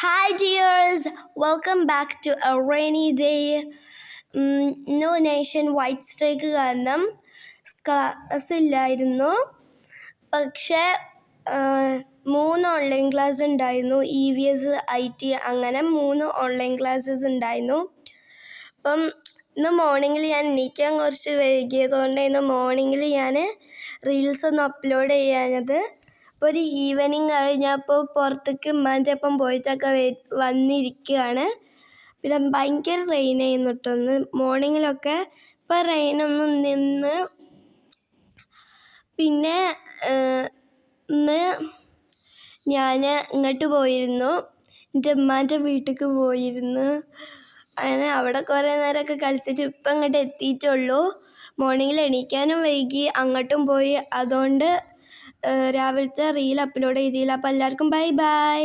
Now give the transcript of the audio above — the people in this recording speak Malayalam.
Hi, dears. Welcome back to a rainy day. No nation white strike കാരണം ക്ലാസ് ഇല്ലായിരുന്നു. പക്ഷേ 3 ഓൺലൈൻ ക്ലാസ് ഉണ്ടായിരുന്നു. EVS IT അങ്ങനെ 3 ഓൺലൈൻ ക്ലാസ്സസ് ഉണ്ടായിരുന്നു. അപ്പം ഇന്ന് മോർണിംഗിൽ ഞാൻ എണീക്കാൻ കുറച്ച് വൈകിയതുകൊണ്ട് ഇന്ന് മോർണിംഗിൽ ഞാൻ റീൽസ് ഒന്നും അപ്ലോഡ് ചെയ്യാഞ്ഞത്. അപ്പോൾ ഒരു ഈവനിങ് കഴിഞ്ഞപ്പോൾ പുറത്തേക്ക് ഉമ്മാൻ്റെ ഒപ്പം പോയിട്ടൊക്കെ വന്നിരിക്കുകയാണ്. പിന്നെ ഭയങ്കര റെയിൻ ചെയ്യുന്നു കേട്ടോ ഒന്ന് മോർണിംഗിലൊക്കെ. ഇപ്പം റെയിനൊന്നും നിന്ന്. പിന്നെ ഇന്ന് ഞാൻ ഇങ്ങോട്ട് പോയിരുന്നു, എൻ്റെ ഉമ്മാൻ്റെ വീട്ടിലേക്ക് പോയിരുന്നു. അങ്ങനെ അവിടെ കുറേ നേരമൊക്കെ കളിച്ചിട്ട് ഇപ്പം ഇങ്ങോട്ട് എത്തിയിട്ടുള്ളൂ. മോർണിംഗിൽ എണീക്കാനും വൈകി, അങ്ങോട്ടും പോയി. അതുകൊണ്ട് രാവിലത്തെ റീൽ അപ്ലോഡ് ചെയ്തില്ല. അപ്പോൾ എല്ലാവർക്കും ബൈ ബൈ.